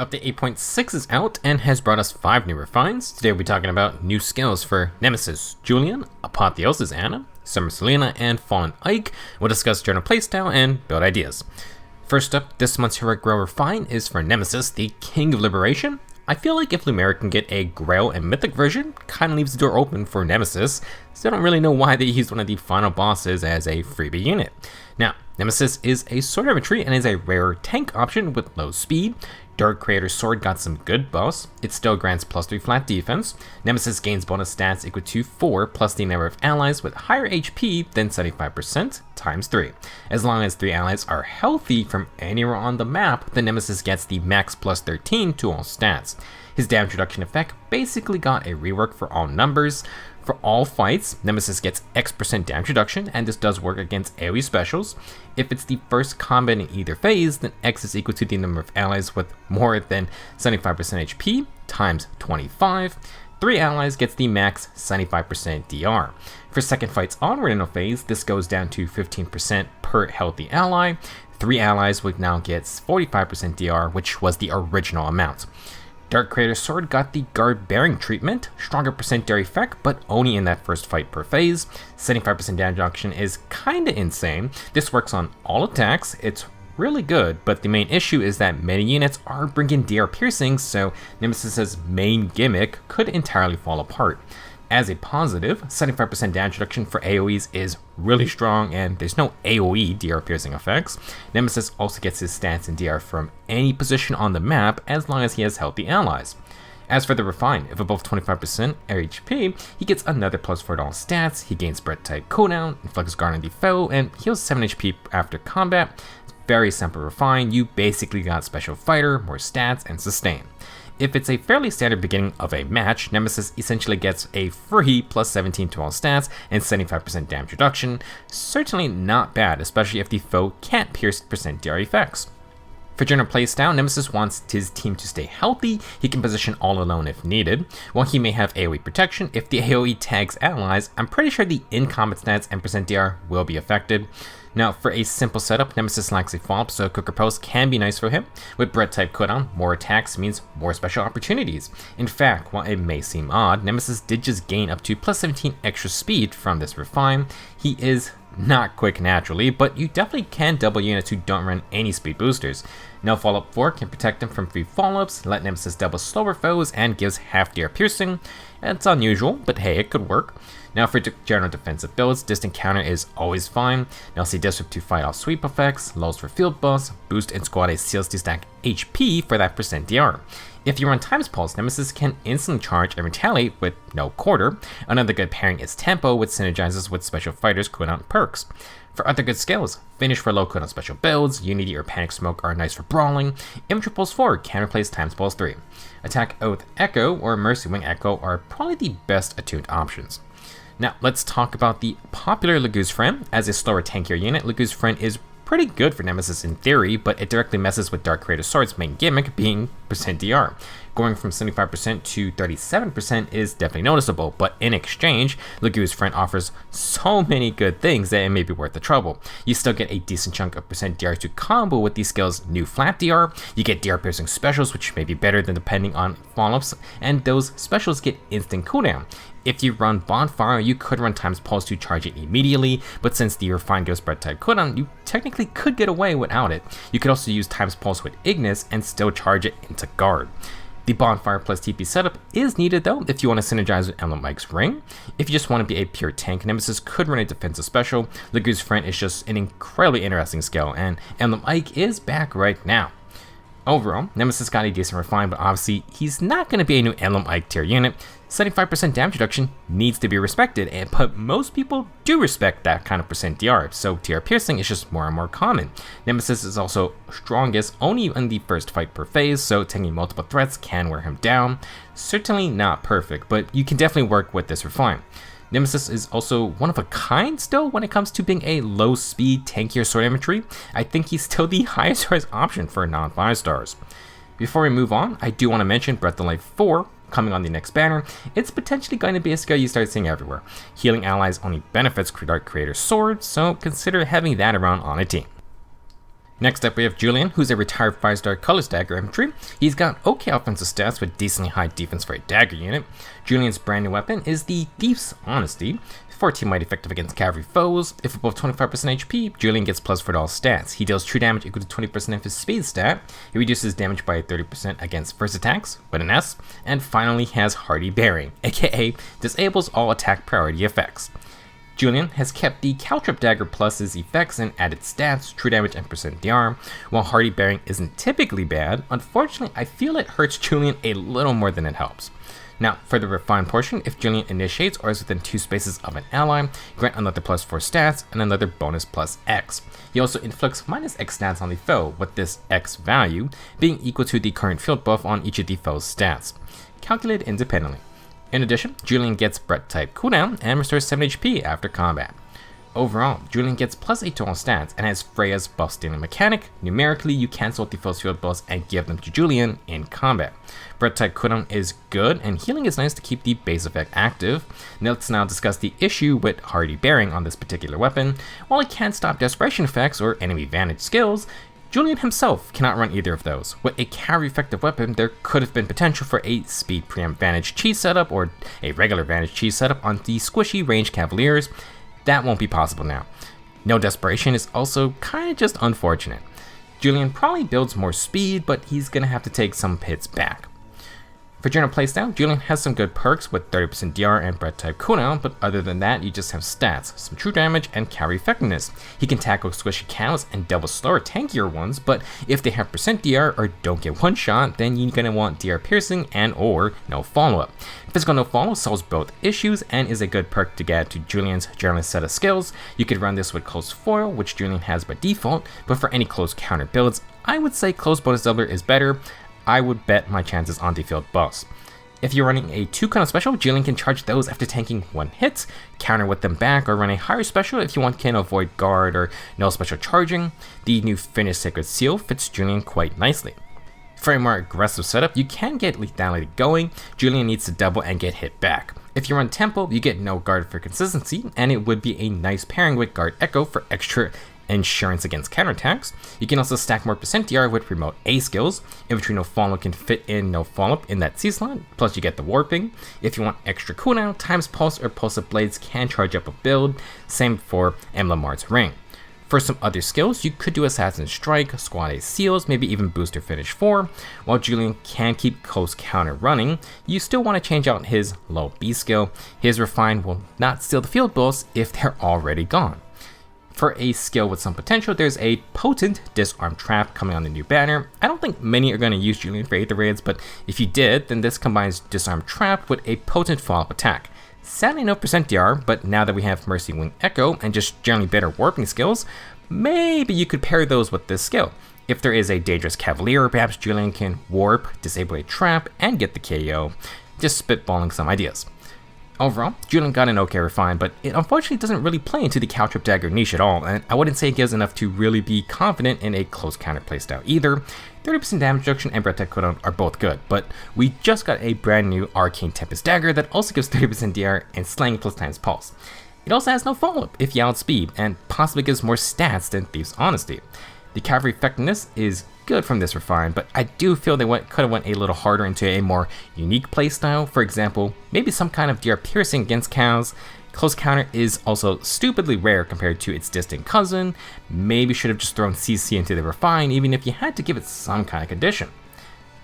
Update 8.6 is out and has brought us 5 new refines. Today we'll be talking about new skills for Nemesis, Julian, Apotheosis Anna, Summer Selena, and Fallen Ike. We'll discuss general playstyle and build ideas. First up, this month's Heroic Grail refine is for Nemesis, the King of Liberation. I feel like if Lumeric can get a Grail and Mythic version, kinda leaves the door open for Nemesis, so I don't really know why they used one of the final bosses as a freebie unit. Now, Nemesis is a sword infantry and is a rare tank option with low speed. Dark Creator's Sword got some good buffs. It still grants +3 flat defense. Nemesis gains bonus stats equal to 4 plus the number of allies with higher HP than 75% times 3. As long as 3 allies are healthy from anywhere on the map, the Nemesis gets the max +13 to all stats. His damage reduction effect basically got a rework for all numbers. For all fights, Nemesis gets X% damage reduction, and this does work against AoE specials. If it's the first combat in either phase, then X is equal to the number of allies with more than 75% HP times 25. 3 allies gets the max 75% DR. For second fights onward in a phase, this goes down to 15% per healthy ally. 3 allies would now get 45% DR, which was the original amount. Dark Creator's Sword got the guard bearing treatment, stronger % DR effect, but only in that first fight per phase. 75% damage reduction is kinda insane. This works on all attacks, it's really good, but the main issue is that many units are bringing DR piercing, so Nemesis's main gimmick could entirely fall apart. As a positive, 75% damage reduction for AoEs is really strong, and there's no AoE DR piercing effects. Nemesis also gets his stats in DR from any position on the map as long as he has healthy allies. As for the refine, if above 25% HP, he gets another +4 to all stats, he gains spread type cooldown, inflicts guard on the foe, and heals 7 HP after combat. Very simple refine, you basically got special fighter, more stats, and sustain. If it's a fairly standard beginning of a match, Nemesis essentially gets a free +17 to all stats and 75% damage reduction. Certainly not bad, especially if the foe can't pierce % DR effects. For general playstyle, Nemesis wants his team to stay healthy. He can position all alone if needed. While he may have AoE protection, if the AoE tags allies, I'm pretty sure the in-combat stats and % DR will be affected. Now, for a simple setup, Nemesis lacks a follow-up, so Cooker Post can be nice for him. With Bread type cooldown, more attacks means more special opportunities. In fact, while it may seem odd, Nemesis did just gain up to +17 extra speed from this refine. He is not quick naturally, but you definitely can double units who don't run any speed boosters. No follow-up 4 can protect him from free follow-ups, let Nemesis double slower foes, and gives half DR piercing. It's unusual, but hey, it could work. Now for general defensive builds, distant counter is always fine. Now see disrupt to fight off sweep effects, lulls for field buffs, boost and squad is seals to stack HP for that % DR. If you run Times Pulse, Nemesis can instantly charge and retaliate with no quarter. Another good pairing is Tempo, which synergizes with Special Fighters' cooldown perks. For other good skills, Finish for low cooldown special builds, Unity or Panic Smoke are nice for brawling, Infantry Pulse 4 can replace Times Pulse 3. Attack Oath Echo or Mercy Wing Echo are probably the best attuned options. Now, let's talk about the popular Legu's Friend. As a slower, tankier unit, Legu's Friend is pretty good for Nemesis in theory, but it directly messes with Dark Creator's Sword's main gimmick being % DR. Going from 75% to 37% is definitely noticeable, but in exchange, Legu's Friend offers so many good things that it may be worth the trouble. You still get a decent chunk of % DR to combo with these skills' new flat DR, you get DR piercing specials, which may be better than depending on follow-ups, and those specials get instant cooldown. If you run Bonfire, you could run Times Pulse to charge it immediately, but since the Refine gives Spread type cooldown, you technically could get away without it. You could also use Times Pulse with Ignis and still charge it into Guard. The Bonfire plus TP setup is needed though if you want to synergize with Emblem Ike's Ring. If you just want to be a pure tank, Nemesis could run a defensive special. Legu's Friend is just an incredibly interesting skill, and Emblem Ike is back right now. Overall, Nemesis got a decent refine, but obviously he's not going to be a new Emblem Ike tier unit. 75% damage reduction needs to be respected, but most people do respect that kind of % DR, so DR piercing is just more and more common. Nemesis is also strongest only in the first fight per phase, so taking multiple threats can wear him down. Certainly not perfect, but you can definitely work with this refine. Nemesis is also one of a kind still when it comes to being a low speed tankier sword infantry. I think he's still the highest price option for non-5 stars. Before we move on, I do want to mention Breath of Life 4 coming on the next banner. It's potentially going to be a skill you start seeing everywhere. Healing allies only benefits Dark Creator's Sword, so consider having that around on a team. Next up we have Julian, who's a retired 5-star color dagger infantry. He's got okay offensive stats with decently high defense for a dagger unit. Julian's brand new weapon is the Thief's Honesty. 14 might effective against cavalry foes. If above 25% HP, Julian gets plus for all stats. He deals true damage equal to 20% of his speed stat. He reduces damage by 30% against first attacks, with an S. And finally has Hardy Bearing, aka disables all attack priority effects. Julian has kept the Caltrip Dagger Plus's effects and added stats, true damage and percent DR. While Hardy Bearing isn't typically bad, unfortunately I feel it hurts Julian a little more than it helps. Now, for the refined portion, if Julian initiates or is within 2 spaces of an ally, grant another plus 4 stats and another bonus plus X. He also inflicts minus X stats on the foe, with this X value being equal to the current field buff on each of the foe's stats, calculated independently. In addition, Julian gets Breath type cooldown and restores 7 HP after combat. Overall, Julian gets plus 8 to all stats and has Freya's buff stealing mechanic. Numerically, you cancel out the foe's field buffs and give them to Julian in combat. Breath type cooldown is good, and healing is nice to keep the base effect active. Let's now discuss the issue with Hardy Bearing on this particular weapon. While it can't stop desperation effects or enemy vantage skills, Julian himself cannot run either of those. With a carry effective weapon, there could have been potential for a speed preempt vantage cheese setup or a regular vantage cheese setup on the squishy ranged cavaliers. That won't be possible now. No desperation is also kinda just unfortunate. Julian probably builds more speed, but he's gonna have to take some hits back. For general playstyle, Julian has some good perks with 30% DR and Breath type cooldown, but other than that, you just have stats, some true damage, and carry effectiveness. He can tackle squishy cows and double slower tankier ones, but if they have percent DR or don't get one shot, then you're gonna want DR piercing and or no follow-up. Physical no follow solves both issues and is a good perk to get to Julian's general set of skills. You could run this with close foil, which Julian has by default, but for any close counter builds, I would say close bonus doubler is better. I would bet my chances on the field buffs. If you're running a 2 kind of special, Julian can charge those after tanking 1 hit, counter with them back, or run a higher special if you can avoid guard or no special charging. The new finished Sacred Seal fits Julian quite nicely. For a more aggressive setup, you can get lethality going. Julian needs to double and get hit back. If you run Temple, you get no guard for consistency, and it would be a nice pairing with Guard Echo for extra insurance against counterattacks. You can also stack more percent DR with remote A skills. Infantry no follow can fit in no follow-up in that C slot, plus you get the warping. If you want extra cooldown, Time's Pulse or Pulse-Up Blades can charge up a build, same for Emblem Mart's Ring. For some other skills, you could do Assassin Strike, Squad A Seals, maybe even Booster Finish 4. While Julian can keep close counter running, you still want to change out his low B skill. His Refine will not steal the field buffs if they're already gone. For a skill with some potential, there's a potent Disarm Trap coming on the new banner. I don't think many are going to use Julian for Aether Raids, but if you did, then this combines Disarm Trap with a potent follow-up attack. Sadly no percent DR, but now that we have Mercy Wing Echo and just generally better warping skills, maybe you could pair those with this skill. If there is a dangerous Cavalier, perhaps Julian can warp, disable a trap, and get the KO. Just spitballing some ideas. Overall, Julian got an okay refine, but it unfortunately doesn't really play into the Caltrip Dagger niche at all, and I wouldn't say it gives enough to really be confident in a close counter playstyle either. 30% damage reduction and Breath type cooldown are both good, but we just got a brand new Arcane Tempest Dagger that also gives 30% DR and Slaying plus Time's Pulse. It also has no follow-up if you outspeed, and possibly gives more stats than Thief's Honesty. The cavalry effectiveness is good from this refine, but I do feel they could have went a little harder into a more unique playstyle. For example, maybe some kind of DR piercing against cows. Close counter is also stupidly rare compared to its distant cousin. Maybe should have just thrown CC into the refine, even if you had to give it some kind of condition.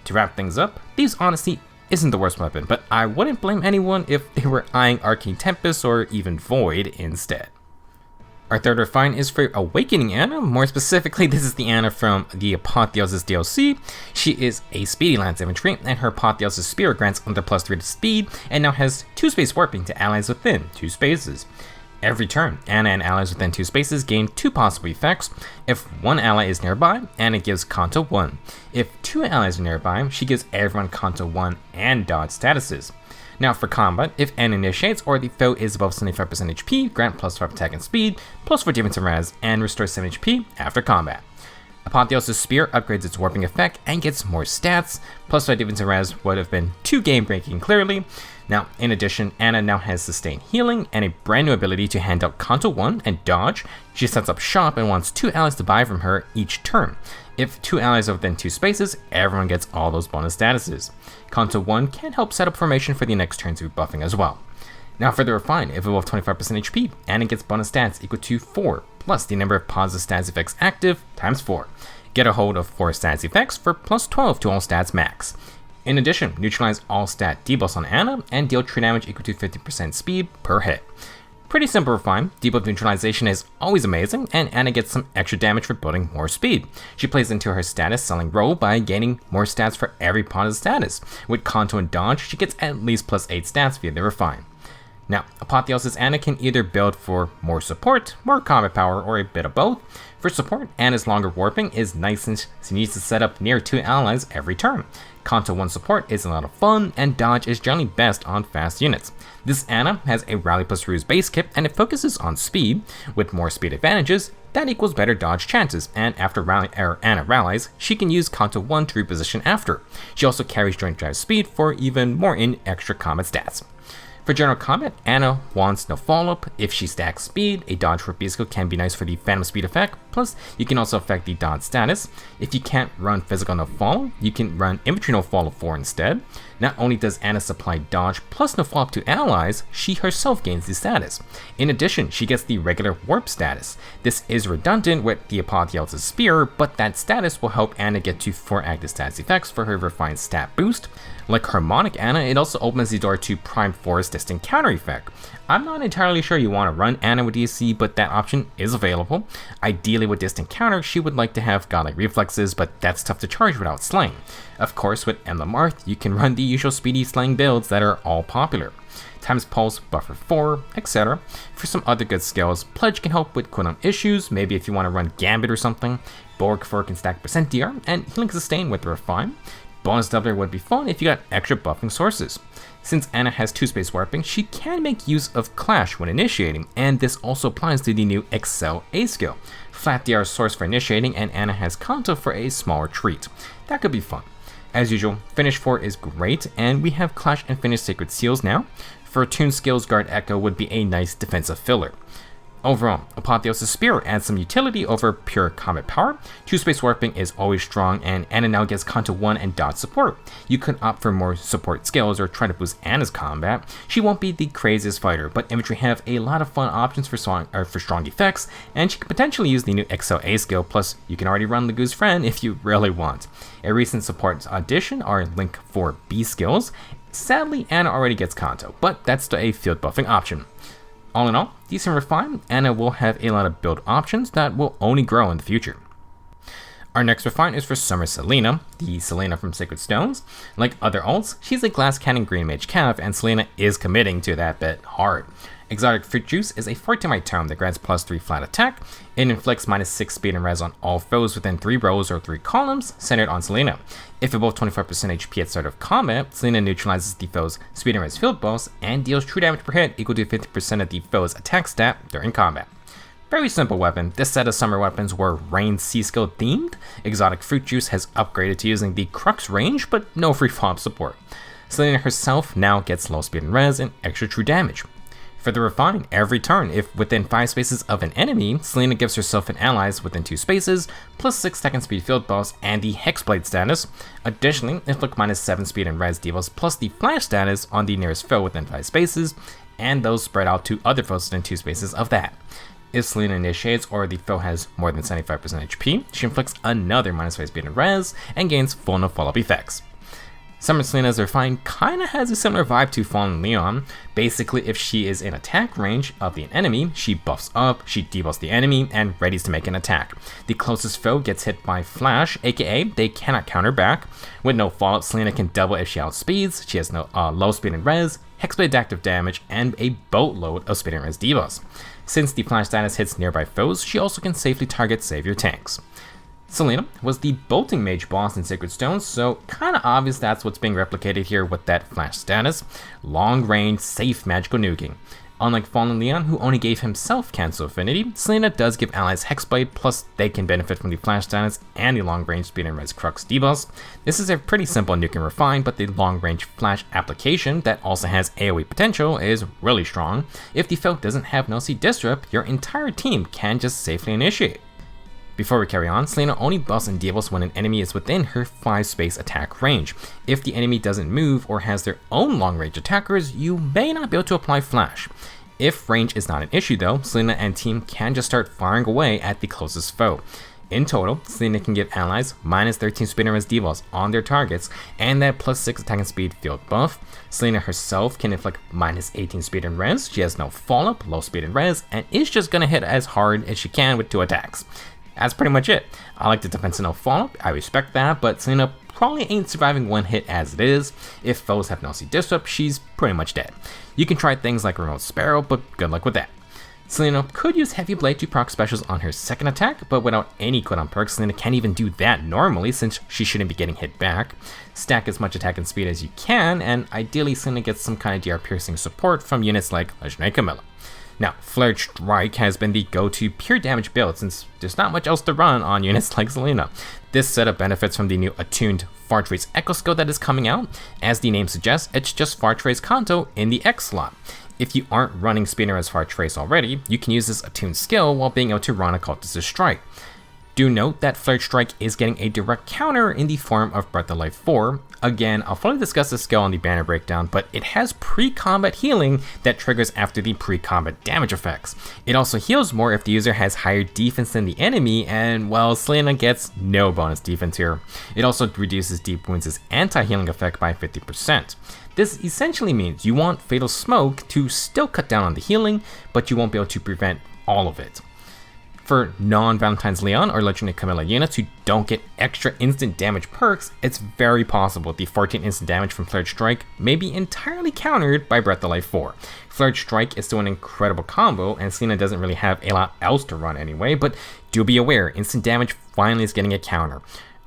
To wrap things up, Thief's Honesty isn't the worst weapon, but I wouldn't blame anyone if they were eyeing Arcane Tempest or even Void instead. Our third refine is for Awakening Anna. More specifically, this is the Anna from the Apotheosis DLC. She is a speedy lance infantry, and her Apotheosis spear grants under +3 to speed, and now has 2 space warping to allies within 2 spaces. Every turn, Anna and allies within 2 spaces gain 2 possible effects. If 1 ally is nearby, Anna gives Kanto 1. If 2 allies are nearby, she gives everyone Kanto 1 and dodge statuses. Now for combat, if Anna initiates or the foe is above 75% HP, grant +5 attack and speed, +4 defense and res, and restore 7 HP after combat. Apotheosis Spear upgrades its warping effect and gets more stats, plus 5 defense and res would have been too game-breaking clearly. Now, in addition, Ana now has sustained healing and a brand new ability to hand out Kanto 1 and dodge. She sets up shop and wants 2 allies to buy from her each turn. If 2 allies are within 2 spaces, everyone gets all those bonus statuses. Kanto 1 can help set up formation for the next turn's rebuffing as well. Now for the refine, if above 25% HP, Ana gets bonus stats equal to 4, plus the number of positive stats effects active times 4. Get a hold of 4 stats effects for plus 12 to all stats max. In addition, neutralize all stat debuffs on Ana and deal true damage equal to 50% speed per hit. Pretty simple refine. Debuff neutralization is always amazing, and Ana gets some extra damage for building more speed. She plays into her status selling role by gaining more stats for every positive status. With Kanto and dodge, she gets at least plus 8 stats via the refine. Now, Apotheosis Ana can either build for more support, more combat power, or a bit of both. For support, Ana's longer warping is nice since she needs to set up near 2 allies every turn. Kanto 1 support is a lot of fun, and dodge is generally best on fast units. This Ana has a Rally plus Ruse base kit, and it focuses on speed. With more speed advantages, that equals better dodge chances, and after Ana rallies, she can use Kanto 1 to reposition after. She also carries Joint Drive speed for even more extra combat stats. For general combat, Ana wants no follow-up. If she stacks speed, a dodge for B skill can be nice for the phantom speed effect, plus you can also affect the dodge status. If you can't run physical no follow, you can run infantry no follow 4 instead. Not only does Ana supply dodge plus no follow-up to allies, she herself gains the status. In addition, she gets the regular warp status. This is redundant with the Apotheosis Spear, but that status will help Ana get to 4 active stats effects for her refined stat boost. Like Harmonic Ana, it also opens the door to Prime Force Distant Counter effect. I'm not entirely sure you want to run Ana with DC, but that option is available. Ideally with Distant Counter, she would like to have godlike reflexes, but that's tough to charge without slaying. Of course, with Emblem Marth, you can run the usual speedy slaying builds that are all popular. Times Pulse, Buffer 4, etc. For some other good skills, Pledge can help with cooldown issues, maybe if you want to run Gambit or something. Borg 4 can stack percent DR, and Healing Sustain with the Refine. Bonus doubler would be fun if you got extra buffing sources. Since Ana has 2-space warping, she can make use of Clash when initiating, and this also applies to the new Excel A skill. Flat DR source for initiating, and Ana has Kanto for a small retreat. That could be fun. As usual, Finish 4 is great, and we have Clash and Finish Sacred Seals now. For Tune Skills, Guard Echo would be a nice defensive filler. Overall, Apotheosis Spear adds some utility over pure combat power. 2-space warping is always strong, and Ana now gets Kanto 1 and dodge support. You could opt for more support skills or try to boost Ana's combat. She won't be the craziest fighter, but infantry have a lot of fun options for strong effects, and she could potentially use the new XLA skill, plus you can already run Lagu's Friend if you really want. A recent support addition are Link 4 B skills. Sadly, Ana already gets Kanto, but that's still a field buffing option. All in all, decent refine, Ana will have a lot of build options that will only grow in the future. Our next refine is for Summer Selena, the Selena from Sacred Stones. Like other alts, she's a glass cannon green mage cav, and Selena is committing to that bit hard. Exotic Fruit Juice is a 14-white tome that grants plus 3 flat attack. It inflicts minus 6 speed and res on all foes within 3 rows or 3 columns, centered on Selena. If above 25% HP at start of combat, Selena neutralizes the foe's speed and res field balls and deals true damage per hit equal to 50% of the foe's attack stat during combat. Very simple weapon. This set of summer weapons were Rain Sea Skill themed. Exotic Fruit Juice has upgraded to using the Crux range, but no free fall support. Selena herself now gets low speed and res and extra true damage. For the refine, every turn, if within 5 spaces of an enemy, Selena gives herself and allies within 2 spaces, plus 6 second speed field balls and the Hexblade status. Additionally, inflict minus 7 speed and res debuffs plus the flash status on the nearest foe within 5 spaces, and those spread out to other foes within 2 spaces of that. If Selena initiates or the foe has more than 75% HP, she inflicts another minus 5 speed and res, and gains full no follow-up effects. Summer Selena's refine kinda has a similar vibe to Fallen Leon. Basically, if she is in attack range of the enemy, she buffs up, she debuffs the enemy, and readies to make an attack. The closest foe gets hit by flash, aka they cannot counter back. With no fallout, Selena can double if she outspeeds, she has no low speed and res, hexblade active damage, and a boatload of speed and res debuffs. Since the flash status hits nearby foes, she also can safely target savior tanks. Selena was the bolting mage boss in Sacred Stones, so kinda obvious that's what's being replicated here with that flash status. Long range, safe magical nuking. Unlike Fallen Leon, who only gave himself cancel affinity, Selena does give allies Hexblade, plus they can benefit from the flash status and the long range speed and res crux debuffs. This is a pretty simple nuke and refine, but the long range flash application that also has AoE potential is really strong. If the foe doesn't have no disrupt, your entire team can just safely initiate. Before we carry on, Selena only buffs and debuffs when an enemy is within her 5 space attack range. If the enemy doesn't move or has their own long range attackers, you may not be able to apply flash. If range is not an issue though, Selena and team can just start firing away at the closest foe. In total, Selena can give allies minus 13 speed and res debuffs on their targets and that plus 6 attack and speed field buff. Selena herself can inflict minus 18 speed and res, she has no fall up, low speed and res, and is just gonna hit as hard as she can with 2 attacks. That's pretty much it. I like the defense and no follow-up, I respect that, but Selena probably ain't surviving one hit as it is. If foes have no disrupt, she's pretty much dead. You can try things like Remote Sparrow, but good luck with that. Selena could use Heavy Blade to proc specials on her second attack, but without any cooldown perks, Selena can't even do that normally since she shouldn't be getting hit back. Stack as much attack and speed as you can, and ideally Selena gets some kind of DR piercing support from units like Legendary Camilla. Now, Flared Strike has been the go-to pure damage build since there's not much else to run on units like Selena. This setup benefits from the new attuned Fartrace Echo skill that is coming out. As the name suggests, it's just Fartrace Kanto in the X slot. If you aren't running Speeder as Fartrace already, you can use this attuned skill while being able to run Occultist's Strike. Do note that Flared Strike is getting a direct counter in the form of Breath of Life 4. Again, I'll fully discuss this skill on the banner breakdown, but it has pre-combat healing that triggers after the pre-combat damage effects. It also heals more if the user has higher defense than the enemy, and well, Selena gets no bonus defense here. It also reduces Deep Wounds' anti-healing effect by 50%. This essentially means you want Fatal Smoke to still cut down on the healing, but you won't be able to prevent all of it. For non-Valentine's Leon or Legendary Camilla units who don't get extra instant damage perks, it's very possible the 14 instant damage from Flared Strike may be entirely countered by Breath of Life 4. Flared Strike is still an incredible combo, and Selena doesn't really have a lot else to run anyway, but do be aware, instant damage finally is getting a counter.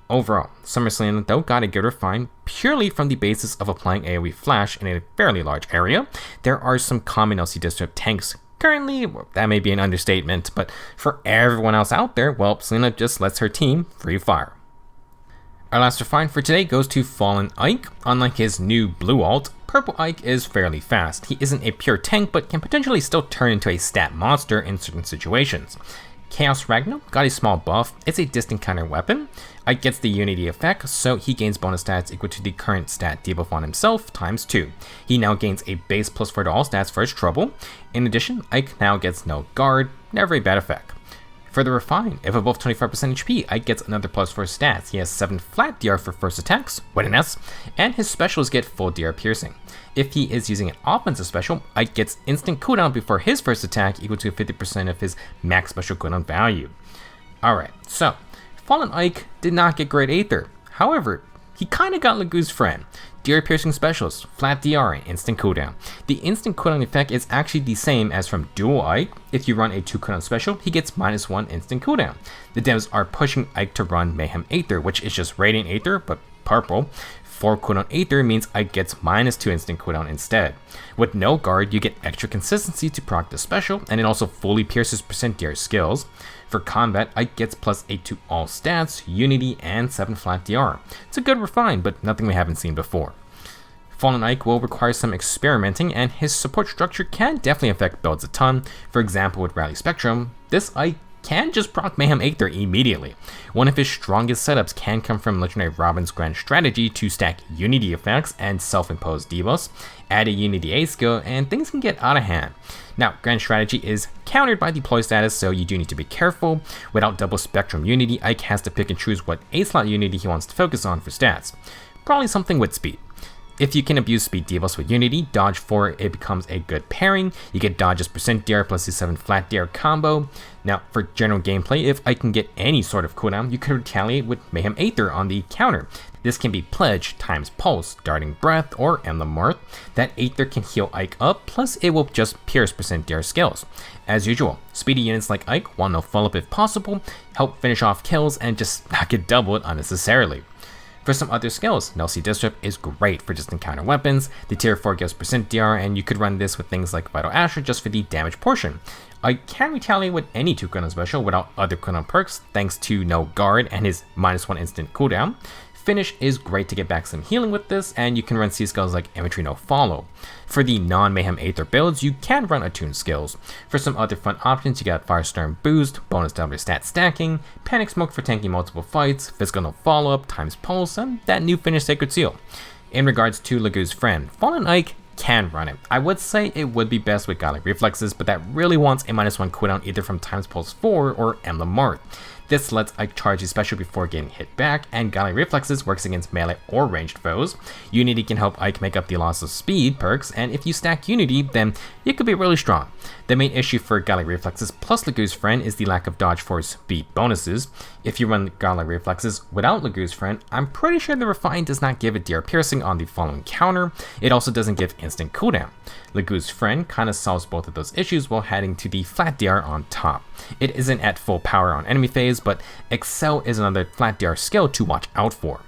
Overall, Summer Selena though got a good refine purely from the basis of applying AoE Flash in a fairly large area. There are some common LC Disrupt tanks currently, that may be an understatement, but for everyone else out there, well, Selena just lets her team free fire. Our last refine for today goes to Fallen Ike. Unlike his new blue alt, Purple Ike is fairly fast. He isn't a pure tank, but can potentially still turn into a stat monster in certain situations. Chaos Ragnell got a small buff. It's a distant counter weapon. Ike gets the Unity effect, so he gains bonus stats equal to the current stat debuff on himself times 2. He now gains a base +4 to all stats for his trouble. In addition, Ike now gets no guard, never a bad effect. Further refined, if above 25% HP, Ike gets another +4 stats. He has 7 flat DR for first attacks, with an S, and his specials get full DR piercing. If he is using an offensive special, Ike gets instant cooldown before his first attack equal to 50% of his max special cooldown value. Alright, so, Fallen Ike did not get Great Aether. However, he kinda got Lagu's friend. DR piercing specials, flat DR, and instant cooldown. The instant cooldown effect is actually the same as from Dual Ike. If you run a 2 cooldown special, he gets -1 instant cooldown. The devs are pushing Ike to run Mayhem Aether, which is just Radiant Aether, but purple. 4 cooldown Aether means Ike gets -2 instant cooldown instead. With no guard, you get extra consistency to proc the special, and it also fully pierces % DR skills. For combat, Ike gets +8 to all stats, Unity, and 7 flat DR. It's a good refine, but nothing we haven't seen before. Fallen Ike will require some experimenting, and his support structure can definitely affect builds a ton. For example, with Rally Spectrum, this Ike can just proc Mayhem Aether immediately. One of his strongest setups can come from Legendary Robin's grand strategy to stack Unity effects and self-imposed debuffs, add a Unity A skill, and things can get out of hand. Now, grand strategy is countered by deploy status, so you do need to be careful. Without double spectrum Unity, Ike has to pick and choose what A-slot Unity he wants to focus on for stats. Probably something with speed. If you can abuse speed debuffs with Unity, dodge 4, it becomes a good pairing. You get dodge's %DR plus the 7 flat DR combo. Now, for general gameplay, if I can get any sort of cooldown, you can retaliate with Mayhem Aether on the counter. This can be Pledge times Pulse, Darting Breath, or Emblem Mirth. That Aether can heal Ike up, plus it will just pierce % DR skills. As usual, speedy units like Ike want no follow-up if possible, help finish off kills, and just not get doubled unnecessarily. For some other skills, Nelsie Disrupt is great for just encounter weapons, the tier 4 gives percent DR, and you could run this with things like Vital Asher just for the damage portion. I can retaliate with any 2 cooldown special without other cooldown perks thanks to no guard and his -1 instant cooldown. Finish is great to get back some healing with this, and you can run C skills like Infantry No Follow. For the non-Mayhem Aether builds, you can run attuned skills. For some other fun options, you got Firestorm Boost, bonus down to stat stacking, Panic Smoke for tanking multiple fights, Physical No Follow-Up, Times Pulse, and that new Finish Sacred Seal. In regards to Lagu's friend, Fallen Ike can run it. I would say it would be best with Godlike Reflexes, but that really wants a -1 cooldown either from Times Pulse 4 or Emblem Marth. This lets Ike charge his special before getting hit back, and Godlike Reflexes works against melee or ranged foes. Unity can help Ike make up the loss of speed perks, and if you stack Unity, then it could be really strong. The main issue for Godlike Reflexes plus Lagu's friend is the lack of dodge for speed bonuses. If you run Godlike Reflexes without Lagu's friend, I'm pretty sure the Refine does not give a DR piercing on the following counter. It also doesn't give instant cooldown. Lagu's friend kind of solves both of those issues while adding to the flat DR on top. It isn't at full power on enemy phase, but Excel is another flat DR skill to watch out for.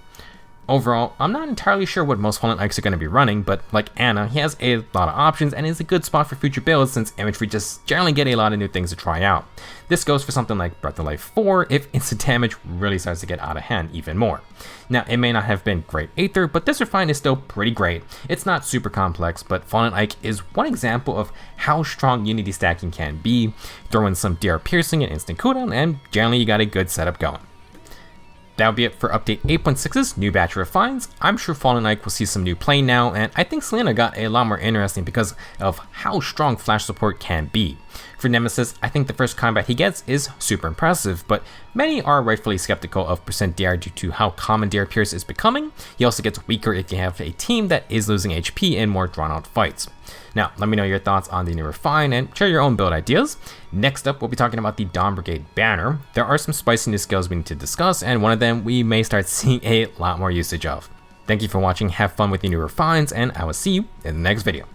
Overall, I'm not entirely sure what most Fallen Ikes are going to be running, but like Anna, he has a lot of options and is a good spot for future builds since Infantry just generally get a lot of new things to try out. This goes for something like Breath of Life 4 if instant damage really starts to get out of hand even more. Now, it may not have been great Aether, but this Refine is still pretty great. It's not super complex, but Fallen Ike is one example of how strong Unity stacking can be. Throw in some DR piercing and instant cooldown, and generally you got a good setup going. That'll be it for update 8.6's new batch of refines. I'm sure Fallen Ike will see some new play now, and I think Selena got a lot more interesting because of how strong flash support can be. For Nemesis, I think the first combat he gets is super impressive, but many are rightfully skeptical of percent DR due to how common DR Pierce is becoming. He also gets weaker if you have a team that is losing HP in more drawn out fights. Now, let me know your thoughts on the new refine and share your own build ideas. Next up, we'll be talking about the Dawn Brigade banner. There are some spicy new skills we need to discuss, and one of them we may start seeing a lot more usage of. Thank you for watching, have fun with your new refines, and I will see you in the next video.